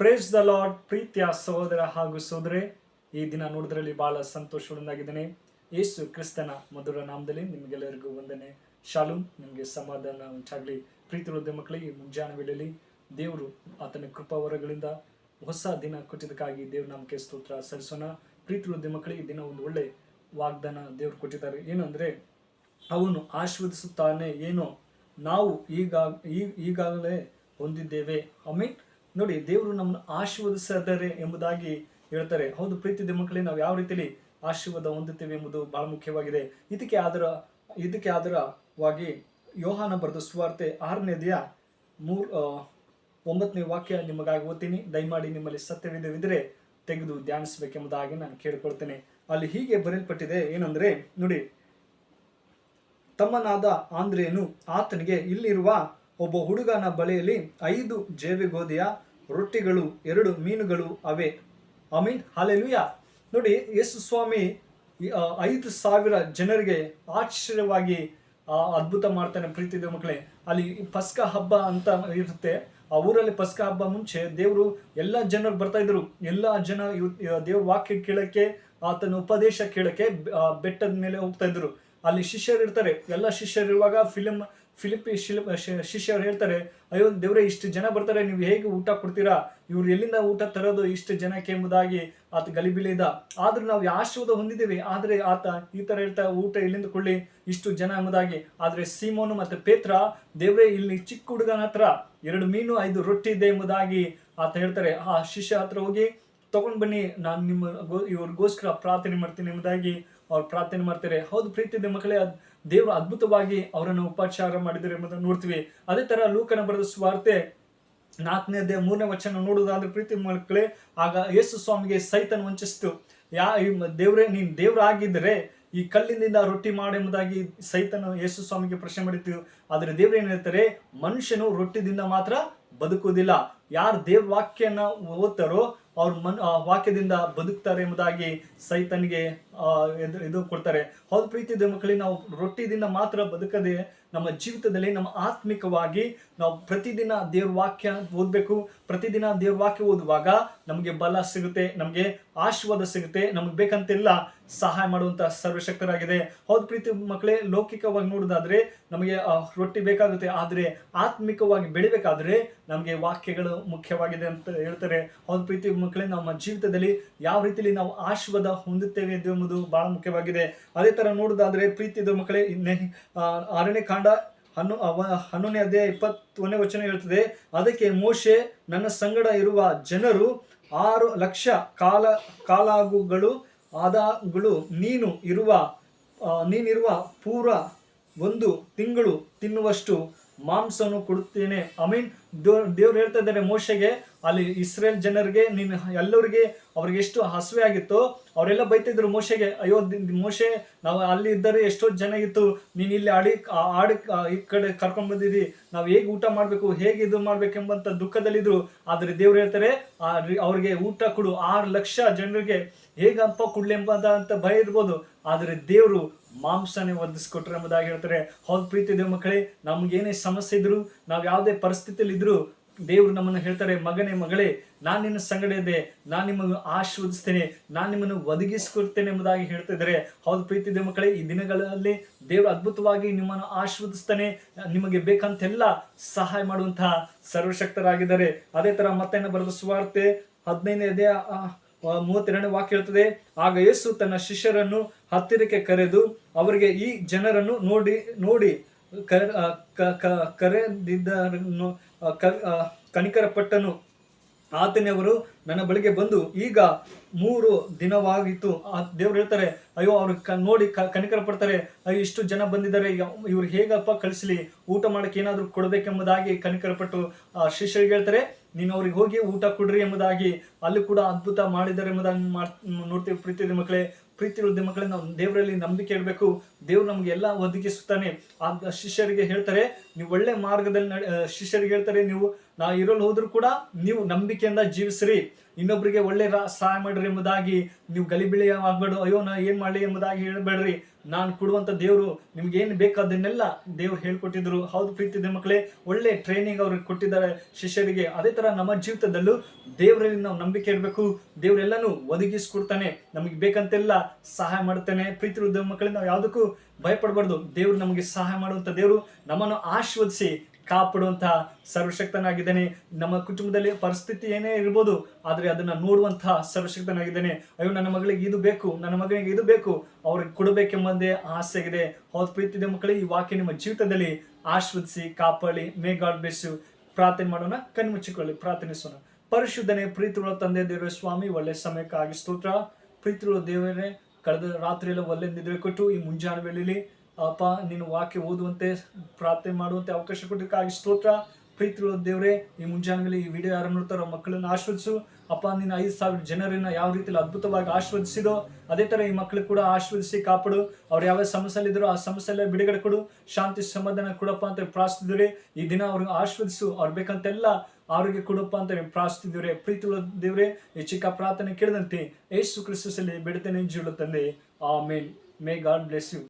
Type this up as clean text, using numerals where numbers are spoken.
Praise the lord. ಪ್ರೀತಿಯ ಸಹೋದರ ಹಾಗೂ ಸಹೋದರಿ, ಈ ದಿನ ನೋಡಿದ್ರಲ್ಲಿ ಬಹಳ ಸಂತೋಷದಿಂದಾಗಿದ್ದೇನೆ. ಯೇಸು ಕ್ರಿಸ್ತನ ಮಧುರ ನಾಮದಲ್ಲಿ ನಿಮಗೆಲ್ಲರಿಗೂ ವಂದನೆ. ಶಾಲೂಮ್. ನಿಮಗೆ ಸಮಾಧಾನ ಉಂಟಾಗಲಿ. ಪ್ರೀತಿ ಹೃದಯ ಮಕ್ಕಳಿಗೆ ಈ ಮುಂಜಾನೆ ವೇಳೆಯಲ್ಲಿ ದೇವರು ಆತನ ಕೃಪಾವರಗಳಿಂದ ಹೊಸ ದಿನ ಕೊಟ್ಟಿದ್ದಕ್ಕಾಗಿ ದೇವ್ರ ನಾಮಕ್ಕೆ ಸ್ತೋತ್ರ ಸಲ್ಲಿಸೋಣ. ಪ್ರೀತಿ ಹೃದಯ ಮಕ್ಕಳಿಗೆ ದಿನ ಒಂದು ಒಳ್ಳೆ ವಾಗ್ದಾನ ದೇವರು ಕೊಟ್ಟಿದ್ದಾರೆ. ಏನಂದ್ರೆ, ಅವನು ಆಶೀರ್ವದಿಸುತ್ತಾನೆ, ಏನೋ ನಾವು ಈಗಾಗಲೇ ಹೊಂದಿದ್ದೇವೆ. ಆಮೆನ್. ನೋಡಿ, ದೇವರು ನಮ್ಮನ್ನು ಆಶೀರ್ವದಿಸಿದ್ದಾರೆ ಎಂಬುದಾಗಿ ಹೇಳ್ತಾರೆ. ಹೌದು ಪ್ರೀತಿ ಮಕ್ಕಳೇ, ನಾವು ಯಾವ ರೀತಿಯಲ್ಲಿ ಆಶೀರ್ವಾದ ಹೊಂದುತ್ತೇವೆ ಎಂಬುದು ಬಹಳ ಮುಖ್ಯವಾಗಿದೆ. ಇದಕ್ಕೆ ಆಧಾರವಾಗಿ ಯೋಹಾನ ಬರೆದ ಸುವಾರ್ತೆ 6ನೇ ಅಧ್ಯಾಯ 9ನೇ ವಾಕ್ಯ ನಿಮಗಾಗಿ ಓದ್ತೀನಿ. ದಯಮಾಡಿ ನಿಮ್ಮಲ್ಲಿ ಸತ್ಯವಿದ್ದರೆ ತೆಗೆದು ಧ್ಯಾನಿಸಬೇಕೆಂಬುದಾಗಿ ನಾನು ಕೇಳಿಕೊಳ್ತೇನೆ. ಅಲ್ಲಿ ಹೀಗೆ ಬರೆಯಲ್ಪಟ್ಟಿದೆ. ಏನಂದ್ರೆ ನೋಡಿ, ತಮ್ಮನಾದ ಆಂದ್ರೆಯನು ಆತನಿಗೆ, ಇಲ್ಲಿರುವ ಒಬ್ಬ ಹುಡುಗನ ಬಳಿಯಲ್ಲಿ 5 ಜೇವೆ ಗೋಧಿಯ ರೊಟ್ಟಿಗಳು 2 ಮೀನುಗಳು ಅವೆ. ಆಮೀನ್, ಹಲ್ಲೆಲೂಯಾ. ನೋಡಿ, ಯೇಸು ಸ್ವಾಮಿ 5,000 ಜನರಿಗೆ ಆಶ್ಚರ್ಯವಾಗಿ ಅದ್ಭುತ ಮಾಡ್ತಾನೆ. ಪ್ರೀತಿದ ಮಕ್ಕಳೇ, ಅಲ್ಲಿ ಪಸ್ಕ ಹಬ್ಬ ಅಂತ ಇರುತ್ತೆ. ಆ ಊರಲ್ಲಿ ಪಸ್ಕ ಹಬ್ಬ ಮುಂಚೆ ದೇವರು ಎಲ್ಲ ಜನರು ಬರ್ತಾ ಇದ್ರು. ಎಲ್ಲ ಜನ ದೇವ್ರ ವಾಕ್ಯ ಕೇಳಕ್ಕೆ, ಆತನ ಉಪದೇಶ ಕೇಳಕ್ಕೆ ಬೆಟ್ಟದ ಮೇಲೆ ಹೋಗ್ತಾ ಇದ್ರು. ಅಲ್ಲಿ ಶಿಷ್ಯರು ಇರ್ತಾರೆ. ಎಲ್ಲ ಶಿಷ್ಯರು ಇರುವಾಗ ಫಿಲಿಪ್ಪಿ ಶಿಷ್ಯರು ಹೇಳ್ತಾರೆ, ಅಯ್ಯೋ ದೇವ್ರೆ, ಇಷ್ಟು ಜನ ಬರ್ತಾರೆ, ನೀವು ಹೇಗೆ ಊಟ ಕೊಡ್ತೀರಾ? ಇವ್ರು ಎಲ್ಲಿಂದ ಊಟ ತರೋದು ಇಷ್ಟು ಜನಕ್ಕೆ ಎಂಬುದಾಗಿ ಆತ ಗಲಿಬಿಲಿದ. ಆದ್ರೆ ನಾವು ಆಶೀರ್ವಾದ ಹೊಂದಿದ್ದೀವಿ, ಆದ್ರೆ ಆತ ಈ ತರ ಹೇಳ್ತಾ, ಊಟ ಎಲ್ಲಿಂದ ಕೊಳ್ಳಿ ಇಷ್ಟು ಜನ ಎಂಬುದಾಗಿ. ಆದ್ರೆ ಸೀಮೋನು ಮತ್ತೆ ಪೇತ್ರ, ದೇವ್ರೆ, ಇಲ್ಲಿ ಚಿಕ್ಕ ಹುಡುಗನ ಹತ್ರ 2 ಮೀನು 5 ರೊಟ್ಟಿ ಇದೆ ಎಂಬುದಾಗಿ ಆತ ಹೇಳ್ತಾರೆ. ಆ ಶಿಷ್ಯ ಹತ್ರ ಹೋಗಿ ತಗೊಂಡ್ ಬನ್ನಿ, ನಾನು ಇವ್ರಿಗೋಸ್ಕರ ಪ್ರಾರ್ಥನೆ ಮಾಡ್ತೀನಿ ಎಂಬುದಾಗಿ ಅವ್ರು ಪ್ರಾರ್ಥನೆ ಮಾಡ್ತಾರೆ. ಹೌದು ಪ್ರೀತಿಯ ಮಕ್ಕಳೇ, ದೇವರು ಅದ್ಭುತವಾಗಿ ಅವರನ್ನು ಉಪಚಾರ ಮಾಡಿದ್ದಾರೆ ಎಂಬುದನ್ನು ನೋಡ್ತೀವಿ. ಅದೇ ತರ ಲೂಕನ ಬರೆದ ಸುವಾರ್ತೆ 4ನೇ ಅಧ್ಯಾಯ 3ನೇ ವಚನ ನೋಡುವುದಾದ್ರೆ, ಪ್ರೀತಿ ಮಕ್ಕಳೇ, ಆಗ ಯೇಸು ಸ್ವಾಮಿಗೆ ಸೈತನ್ ವಂಚಿಸಿತು. ದೇವ್ರೆ, ನೀನ್ ದೇವ್ರ ಆಗಿದ್ದರೆ ಈ ಕಲ್ಲಿನಿಂದ ರೊಟ್ಟಿ ಎಂಬುದಾಗಿ ಸೈತನು ಯೇಸು ಸ್ವಾಮಿಗೆ ಪ್ರಶ್ನೆ ಮಾಡಿತ್ತು. ಆದ್ರೆ ದೇವ್ರು ಏನ್ ಹೇಳ್ತಾರೆ, ಮನುಷ್ಯನು ರೊಟ್ಟಿದಿಂದ ಮಾತ್ರ ಬದುಕುವುದಿಲ್ಲ. ಯಾರು ದೇವ್ರ ವಾಕ್ಯನ ಓದ್ತಾರೋ ಅವ್ರ ವಾಕ್ಯದಿಂದ ಬದುಕ್ತಾರೆ ಎಂಬುದಾಗಿ ಸೈತನ್ಗೆ ಇದು ಕೊಡ್ತಾರೆ. ಹೌದು ಪ್ರೀತಿ ಮಕ್ಕಳಿಗೆ, ನಾವು ರೊಟ್ಟಿದಿಂದ ಮಾತ್ರ ಬದುಕದೆ ನಮ್ಮ ಜೀವಿತದಲ್ಲಿ ನಮ್ಮ ಆತ್ಮಿಕವಾಗಿ ನಾವು ಪ್ರತಿದಿನ ದೇವ್ರ ವಾಕ್ಯ ಓದಬೇಕು. ಪ್ರತಿದಿನ ದೇವ್ರ ವಾಕ್ಯ ಓದುವಾಗ ನಮಗೆ ಬಲ ಸಿಗುತ್ತೆ, ನಮಗೆ ಆಶೀರ್ವಾದ ಸಿಗುತ್ತೆ. ನಮಗೆ ಬೇಕಂತೆಲ್ಲ ಸಹಾಯ ಮಾಡುವಂತ ಸರ್ವಶಕ್ತರಾಗಿದೆ. ಹೌದು ಪ್ರೀತಿ ಮಕ್ಕಳೇ, ಲೌಕಿಕವಾಗಿ ನೋಡೋದಾದ್ರೆ ನಮಗೆ ರೊಟ್ಟಿ ಬೇಕಾಗುತ್ತೆ, ಆದ್ರೆ ಆತ್ಮಿಕವಾಗಿ ಬೆಳಿಬೇಕಾದ್ರೆ ನಮಗೆ ವಾಕ್ಯಗಳು ಮುಖ್ಯವಾಗಿದೆ ಅಂತ ಹೇಳ್ತಾರೆ. ಹೌದು ಪ್ರೀತಿ ಮಕ್ಕಳೇ, ನಮ್ಮ ಜೀವಿತದಲ್ಲಿ ಯಾವ ರೀತಿಯಲ್ಲಿ ನಾವು ಆಶೀರ್ವಾದ ಹೊಂದುತ್ತೇವೆ ಎಂಬುದು ಬಹಳ ಮುಖ್ಯವಾಗಿದೆ. ಅದೇ ತರ ನೋಡೋದಾದ್ರೆ ಪ್ರೀತಿಯ ಮಕ್ಕಳೇ, 6ನೇ ಕಾಂಡ 11ನೇ ಅಧ್ಯಾಯ 21ನೇ ವಚನ ಹೇಳ್ತದೆ, ಅದಕ್ಕೆ ಮೋಶೆ, ನನ್ನ ಸಂಗಡ ಇರುವ ಜನರು 6 ಲಕ್ಷ ಕಾಲಾಗುಗಳು ಆದಾಗಳು ನೀನಿರುವ ಪೂರ 1 ತಿಂಗಳು ತಿನ್ನುವಷ್ಟು ಮಾಂಸವನ್ನು ಕೊಡುತ್ತೇನೆ. ಐ ದೇವ್ರು ಹೇಳ್ತಾ ಇದ್ದಾರೆ ಮೋಶೆಗೆ, ಅಲ್ಲಿ ಇಸ್ರೇಲ್ ಜನರಿಗೆ, ನೀನು ಎಲ್ಲರಿಗೆ ಅವ್ರಿಗೆ ಎಷ್ಟು ಹಸುವೆ ಆಗಿತ್ತು ಅವರೆಲ್ಲ ಬೈತಿದ್ರು ಮೋಶೆಗೆ, ಅಯ್ಯೋ ಮೋಶೆ, ನಾವು ಅಲ್ಲಿ ಇದ್ದರೆ ಎಷ್ಟೋ ಜನ ಇತ್ತು, ನೀನು ಇಲ್ಲಿ ಈ ಕಡೆ ಕರ್ಕೊಂಡ್ ಬಂದಿದ್ದಿ, ನಾವು ಹೇಗೆ ಊಟ ಮಾಡ್ಬೇಕು, ಹೇಗೆ ಇದು ಮಾಡ್ಬೇಕೆಂಬಂತ ದುಃಖದಲ್ಲಿದ್ರು. ಆದ್ರೆ ದೇವ್ರು ಹೇಳ್ತಾರೆ, ಅವ್ರಿಗೆ ಊಟ ಕೊಡು. 6 ಲಕ್ಷ ಜನರಿಗೆ ಹೇಗಪ್ಪ ಕೊಡ್ಲಿ ಎಂಬಂತ ಭಯ ಇರ್ಬೋದು, ಆದ್ರೆ ದೇವ್ರು ಮಾಂಸನೇ ಒದಗಿಸ್ಕೊಟ್ರು ಎಂಬುದಾಗಿ ಹೇಳ್ತಾರೆ. ಹೌದು ಪ್ರೀತಿ ದೇವ್ ಮಕ್ಕಳೇ, ನಮ್ಗೇನೇ ಸಮಸ್ಯೆ ಇದ್ರು, ನಾವು ಯಾವುದೇ ಪರಿಸ್ಥಿತಿಯಲ್ಲಿ ಇದ್ರು, ದೇವ್ರು ನಮ್ಮನ್ನು ಹೇಳ್ತಾರೆ, ಮಗನೇ ಮಗಳೇ, ನಾನು ನಿನ್ನ ಸಂಗಡ ಇದ್ದೆ, ನಾನು ನಿಮ್ಮನ್ನು ಆಶೀರ್ವದಿಸ್ತೇನೆ, ನಾನು ನಿಮ್ಮನ್ನು ಒದಗಿಸಿಕೊಡ್ತೇನೆ ಎಂಬುದಾಗಿ ಹೇಳ್ತಾ ಇದ್ದಾರೆ. ಹೌದು ಪ್ರೀತಿ ದೇವ್ ಮಕ್ಕಳೇ, ಈ ದಿನಗಳಲ್ಲಿ ದೇವರು ಅದ್ಭುತವಾಗಿ ನಿಮ್ಮನ್ನು ಆಶೀರ್ವದಿಸ್ತಾನೆ, ನಿಮಗೆ ಬೇಕಂತೆಲ್ಲ ಸಹಾಯ ಮಾಡುವಂತಹ ಸರ್ವಶಕ್ತರಾಗಿದ್ದಾರೆ. ಅದೇ ತರ ಮತ್ತೆ ಬರೆದ ಸುವಾರ್ತೆ 15ನೇ ಅಧ್ಯಾಯ 32ನೇ ವಾಕ್ಯ ಹೇಳ್ತದೆ, ಆಗ ಯೇಸು ತನ್ನ ಶಿಷ್ಯರನ್ನು ಹತ್ತಿರಕ್ಕೆ ಕರೆದು ಅವರಿಗೆ, ಈ ಜನರನ್ನು ನೋಡಿ ಕರೆದಿದ್ದರನ್ನು ಕನಿಕರಪಟ್ಟನು. ಆತನವರು ನನ್ನ ಬಳಿಗೆ ಬಂದು, ಈಗ 3 ದಿನವಾಗಿತ್ತು. ದೇವ್ರು ಹೇಳ್ತಾರೆ, ಅಯ್ಯೋ ಅವ್ರು ನೋಡಿ ಕನಿಕರ ಪಡ್ತಾರೆ, ಅಯ್ಯೋ ಇಷ್ಟು ಜನ ಬಂದಿದ್ದಾರೆ, ಇವ್ರು ಹೇಗಪ್ಪ ಕಳಿಸ್ಲಿ, ಊಟ ಮಾಡಕ್ಕೆ ಏನಾದ್ರು ಕೊಡ್ಬೇಕೆಂಬುದಾಗಿ ಕನಿಕರಪಟ್ಟು ಶಿಷ್ಯರಿಗೆ ಹೇಳ್ತಾರೆ, ನೀನು ಅವ್ರಿಗೆ ಹೋಗಿ ಊಟ ಕೊಡ್ರಿ ಎಂಬುದಾಗಿ. ಅಲ್ಲಿ ಕೂಡ ಅದ್ಭುತ ಮಾಡಿದ್ದಾರೆ ಎಂಬುದಾಗಿ ನೋಡ್ತೀವಿ. ಪ್ರೀತಿ ಮಕ್ಕಳೇ, ನಾವು ದೇವರಲ್ಲಿ ನಂಬಿಕೆ ಇಡಬೇಕು. ದೇವ್ರು ನಮ್ಗೆ ಎಲ್ಲ ಒದಗಿಸುತ್ತಾನೆ. ಆ ಶಿಷ್ಯರಿಗೆ ಹೇಳ್ತಾರೆ, ನೀವು ಒಳ್ಳೆ ಮಾರ್ಗದಲ್ಲಿ ಶಿಷ್ಯರಿಗೆ ಹೇಳ್ತಾರೆ, ನಾವು ಇರೋಲ್ಲಿ ಹೋದ್ರು ಕೂಡ ನೀವು ನಂಬಿಕೆಯಿಂದ ಜೀವಿಸ್ರಿ, ಇನ್ನೊಬ್ಬರಿಗೆ ಒಳ್ಳೆ ಸಹಾಯ ಮಾಡ್ರಿ ಎಂಬುದಾಗಿ. ನೀವು ಗಲಿಬಿಳಿ ಆಗ್ಬೇಡ, ಅಯ್ಯೋ ನಾ ಏನ್ ಮಾಡ್ಲಿ ಎಂಬುದಾಗಿ ಹೇಳ್ಬೇಡ್ರಿ. ನಾನು ಕೊಡುವಂಥ ದೇವರು ನಿಮ್ಗೆ ಏನು ಬೇಕು ಅದನ್ನೆಲ್ಲ ದೇವ್ರು ಹೇಳ್ಕೊಟ್ಟಿದ್ರು. ಹೌದು ಪ್ರೀತಿದೆ ಮಕ್ಕಳೇ, ಒಳ್ಳೆ ಟ್ರೈನಿಂಗ್ ಅವ್ರಿಗೆ ಕೊಟ್ಟಿದ್ದಾರೆ ಶಿಷ್ಯರಿಗೆ. ಅದೇ ತರ ನಮ್ಮ ಜೀವಿತದಲ್ಲೂ ದೇವರಲ್ಲಿ ನಾವು ನಂಬಿಕೆ ಇಡಬೇಕು. ದೇವರೆಲ್ಲನೂ ಒದಗಿಸ್ಕೊಡ್ತಾನೆ, ನಮಗೆ ಬೇಕಂತೆಲ್ಲ ಸಹಾಯ ಮಾಡ್ತಾನೆ. ಪ್ರೀತಿ ಮಕ್ಕಳೇ, ನಾವು ಯಾವುದಕ್ಕೂ ಭಯಪಡಬಾರ್ದು. ದೇವ್ರು ನಮಗೆ ಸಹಾಯ ಮಾಡುವಂಥ ದೇವರು, ನಮ್ಮನ್ನು ಆಶೀರ್ವದಿಸಿ ಕಾಪಾಡುವಂತಹ ಸರ್ವಶಕ್ತನಾಗಿದ್ದಾನೆ. ನಮ್ಮ ಕುಟುಂಬದಲ್ಲಿ ಪರಿಸ್ಥಿತಿ ಏನೇ ಇರ್ಬೋದು, ಆದರೆ ಅದನ್ನ ನೋಡುವಂತಹ ಸರ್ವಶಕ್ತನಾಗಿದ್ದಾನೆ. ಅಯ್ಯೋ ನನ್ನ ಮಗಳಿಗೆ ಇದು ಬೇಕು, ನನ್ನ ಮಗನಿಗೆ ಇದು ಬೇಕು, ಅವ್ರಿಗೆ ಕೊಡಬೇಕೆಂಬಂದೇ ಆಸೆ ಆಗಿದೆ. ಹೌದು ಪ್ರೀತಿದೆ ಮಕ್ಕಳೇ, ಈ ವಾಕ್ಯ ನಿಮ್ಮ ಜೀವಿತದಲ್ಲಿ ಆಶೀರ್ವದಿಸಿ ಕಾಪಾಡಿ. May God bless you. ಪ್ರಾರ್ಥನೆ ಮಾಡೋಣ, ಕಣ್ಮುಚ್ಚಿಕೊಳ್ಳಿ, ಪ್ರಾರ್ಥನಿಸೋಣ. ಪರಿಶುದ್ಧನೇ ಪ್ರೀತಿಯುಳ್ಳ ತಂದೆ ದೇವರೇ ಸ್ವಾಮಿ, ಒಳ್ಳೆ ಸಮಯಕ್ಕಾಗಿ ಸ್ತೋತ್ರ. ಪ್ರೀತಿಯುಳ್ಳ ದೇವರೇ, ಕಳೆದ ರಾತ್ರಿಯೆಲ್ಲ ಒಳ್ಳೆ ನಿದ್ರೆ ಕೊಟ್ಟು ಈ ಮುಂಜಾನೆ ವೇಳೆಯಲ್ಲಿ ಅಪ್ಪ ನೀನು ವಾಕ್ಯ ಓದುವಂತೆ ಪ್ರಾರ್ಥನೆ ಮಾಡುವಂತೆ ಅವಕಾಶ ಕೊಟ್ಟಿದ್ದಕ್ಕಾಗಿ ಸ್ತೋತ್ರ. ಪ್ರೀತಿಯುಳ್ಳ ದೇವರೇ, ಈ ಮುಂಜಾನೆ ವೇಳೆ ಈ ವಿಡಿಯೋ ಯಾರು ನೋಡ್ತಾರೋ ಮಕ್ಕಳನ್ನು ಆಶೀರ್ವದಿಸು ಅಪ್ಪ. ನೀನು 5,000 ಜನರನ್ನ ಯಾವ ರೀತಿಯಲ್ಲಿ ಅದ್ಭುತವಾಗಿ ಆಶೀರ್ವದಿಸಿದೋ ಅದೇ ತರ ಈ ಮಕ್ಕಳು ಕೂಡ ಆಶೀರ್ವದಿಸಿ ಕಾಪಾಡು. ಅವ್ರು ಯಾವ ಸಮಸ್ಯೆಲಿದ್ರು ಆ ಸಮಸ್ಯೆಲ್ಲ ಬಿಡುಗಡೆ ಕೊಡು, ಶಾಂತಿ ಸಮಾಧಾನ ಕೊಡಪ್ಪ ಅಂತ ಪ್ರಾರ್ಥಿಸಿದ್ರೆ ಈ ದಿನ ಅವ್ರಿಗೆ ಆಶೀರ್ವದಿಸು. ಅವ್ರು ಬೇಕಂತೆಲ್ಲ ಆರೋಗ್ಯ ಕೊಡಪ್ಪ ಅಂತ ಪ್ರಾರ್ಥಿಸಿದ್ರೆ. ಪ್ರೀತಿಯುಳ್ಳ ದೇವರೇ, ಈ ಚಿಕ್ಕ ಪ್ರಾರ್ಥನೆ ಕೇಳಿದಂತೆ ಯೇಸು ಕ್ರಿಸ್ತನಲ್ಲಿ ಬಿಡುತ್ತೇನೆ ಜೀವ ತಂದೆ, amen. May God bless you.